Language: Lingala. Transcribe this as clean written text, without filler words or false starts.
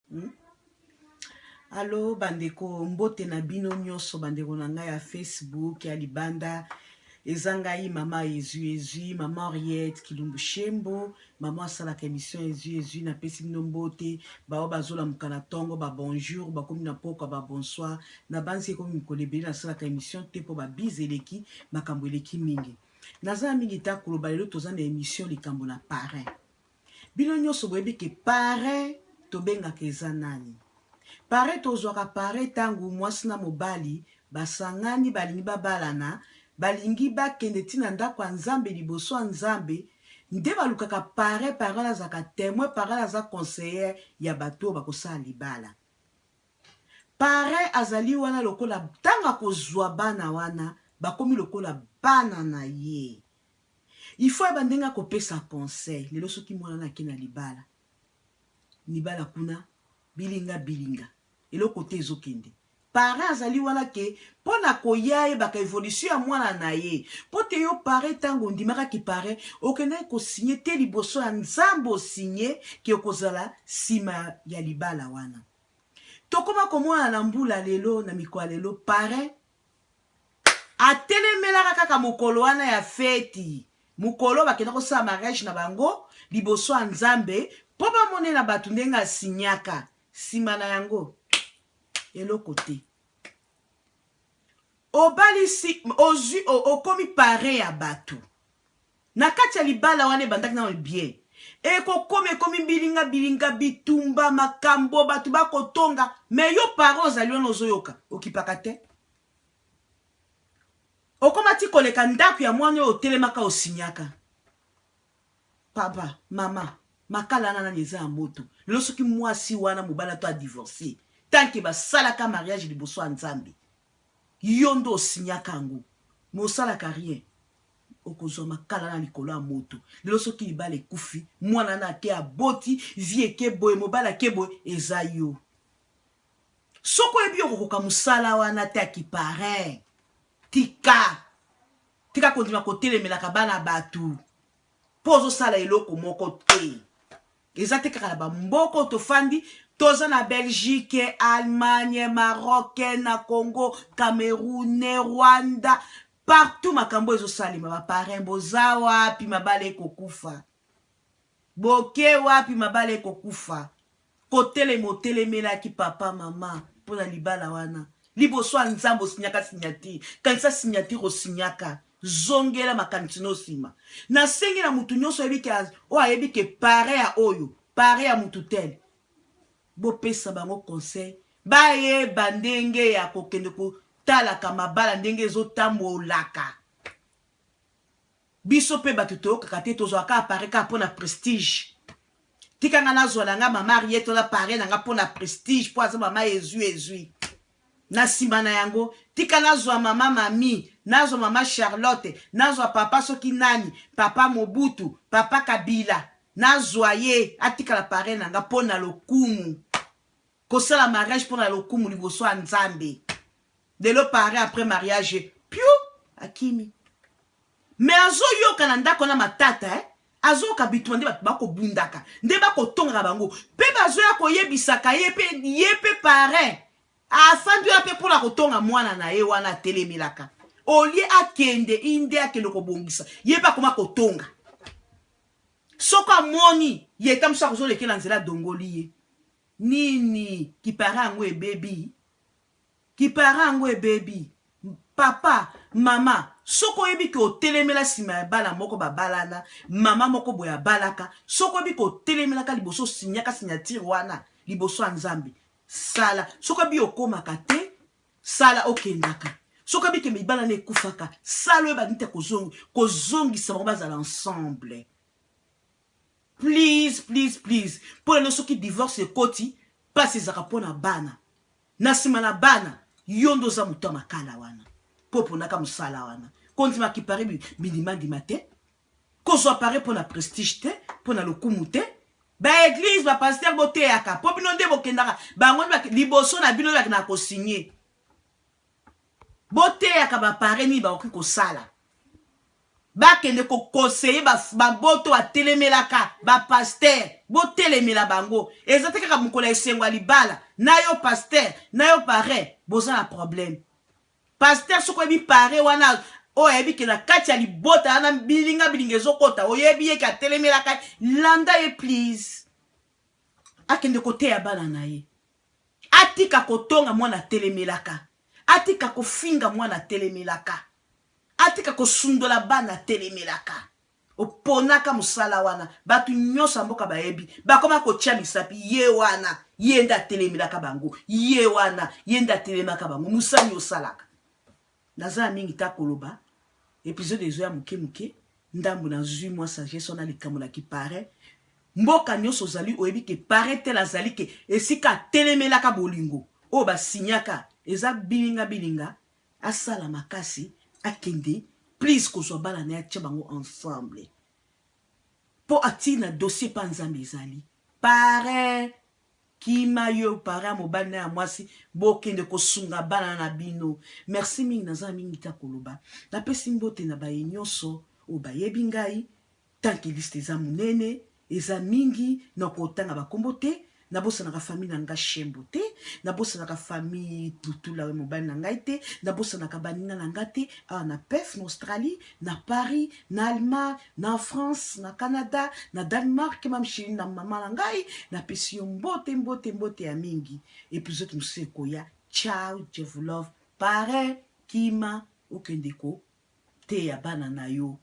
Hmm? Allo bandeko mbote na bino nyonso bandeko na ngai ya Facebook ya libanda ezangai mama Ezu mama Henriette Kilumbu Shembo mama asalaka émission Ezu na pesi bino mbote bao bazola mukana tongo ba bonjour ba komi na poko ba bonsoir na banzi komi mikolo ebele nasalaka émission te po ba bizeleki makambo eleki mingi naza mingi ta koloba lelo toza na émission likambo na parrain bino nyonso boyebi ke parrain tobengaka eza nani. Pare tozwaka pare tangu mwasi na mobali basangani balingi babalana balingi bakende tina ndako ya nzambe liboso ya nzambe nde balukaka pare azaka témoin pare aza conseiller ya bato bakosala libala. Pare azali wana lokola tanga kozwa bana wana bakomi lokola bana na ye. Il faut abandenga kopesa conseil lelo soki mwana na kena libala kuna bilinga eloko te ezokende pare azali wana ke pona koya ye baka évolution ya mwana na ye po te yo pare tango ndimaka ki pare okende kosinye te liboso ya nzambe osinye ke okozala nsima ya libala wana tokoma komona na mbula lelo na mikolo lelo pare atelemelaka kaka mokolo wana ya feti mokolo bakenda kosala mariage na bango liboso ya nzambe po bamonela bato ndenge asinyaka nsima na yango eloko te obalisi ozwi okomi pare ya bato na kati ya libala wana ebandaki na bien ekomi bilinga bitumba makambo bato bakotonga me yo pare ozali wana ozoyoka okipaka te okoma ti koleka ndako ya mwana oyo otelemaka osinyaka papa mama makala wana nani eza ya moto lelo soki mwasi wana mobala to adivorce tanke basalaka mariage liboso ya nzambe yo ndo osinyaka yango mosalaka rien okozwa makala na likolo ya moto lelo soki libala ekufi mwana na ake aboti vie eke boye mobala ake boye eza yo soko oyebi okokoka mosala wana te akipare tika kondima kotelemelaka bana bato mpo ozosala eloko moko te eza te kaka na bamboko tofandi toza na Belgique, Allemagne, Maroc, na Congo, Cameroun, Rwanda, partout makambo ezosalima baparrain boza wapi mabale kokufa boke wapi mabale kokufa kotelemelaki papa mama mpona libala wana liboso ya nzambe osinyaka signatire kanisa signatire osinyaka zongela makanisi nosima nasengi na mutu nyonso ayebi ke pare ya oyo pare ya mutu tele bopesa bango conseil bayeba ndenge ya kokende kotalaka mabala ndenge ezotambolaka biso mpe bato toyokaka te tozwaka apare kaka mpona prestige tikanga nazwala nga mama Henriette na pare nanga mpona prestige mpo aza mama ezwi na nsima na yango tika nazwa mama mami nazwa mama Charlotte nazwa papa soki nani papa Mobutu papa Kabila nazwa ye atikala pare nanga mpona lokumu kosala mariage mpona lokumu liboso ya nzambe lelo pare après mariage piu akimi me azoyoka na ndako na matata azoyoka bituma nde bato bakobundaka nde bakotongaka bango mpe bazoya koyebisaka ye mpe pare afandi oya mpe mpona kotonga mwana na ye wana atelemelaka olie akende inde akende kobongisa ye mpe akoma kotonga soko amoni ye ta mosu akozolekela nzela adongoli ye nini kipara yango ebebi papa mama soko oyebi ke otelemela nsima ya bala moko babalana mama moko boye abalaka soko oyebi ke otelemelaka liboso osinyaka signatire wana liboso ya nzambe sala soko oyebi okomaka te sala okendaka soko oyebi ke mibala na ekufaka sala oyeba nite kozongisa bango bazala ensemble please mpo lelo soki divorce ekoti mpasi ezaka mpona bana na nsima na bana yo ndo oza moto ya makala wana mpo ponaka mosala wana kondima kipare bindimandima te kozwa pare mpona prestige te mpona lokumu te baeglise bapaster boteyaka mpo bino nde bokendaka bango liboso na bino bakendaka kosinye boteyaka bapare nini bakoki kosala bakende ko conseiller ba boto a telemelaka ba pasteur bo telemela bango ezate kaka mukola esengwa libala na yo pasteur na yo pare boza na problème pasteur soko ebi pare wana o ebi ke na kati ya libota na bilinga ezokota oyebi ye ka telemelaka landa ye please akende kote ya bana na ye atika kotonga mwana telemelaka atika kofinga mwana telemelaka atika kosundola bana telemelaka oponaka musala wana batu nyosa mboka bayebi bakoma kotia misapi ye wana yenda telemelaka bango ye wana yenda telemaka bango musani osalaka naza mingi takoloba épisode ezo ya muke muke ndambu na zui mwa sagesse ona likamula ki pare mboka nyoso ozali oyebi ke pare tel azali ke esika telemelaka bolingo o basinyaka eza bilinga asala makasi akende please kozwa bala na ya bango ensemble po atina dossier pa nzambe ezali pare kima yo pare mobali na ya mwasi bokende kosunga bana na bino merci mingi naza mingi ta koloba napesi mbote na baye nyonso o bayebi ngai tanke liste eza munene eza mingi na kotanga bakombo te nabosanaka famille na nga Shembo te nabosanaka famille tutula we mobali na ngai te nabosanaka baninga na nga te awa na Perth na Australie na Paris na Allemagne na France na Canada na Danemark mamshiri na mama na ngai napesi yo mbote ya mingi episode mosusu ekoya ciao je vous love pare kima okendeko te ya bana na yo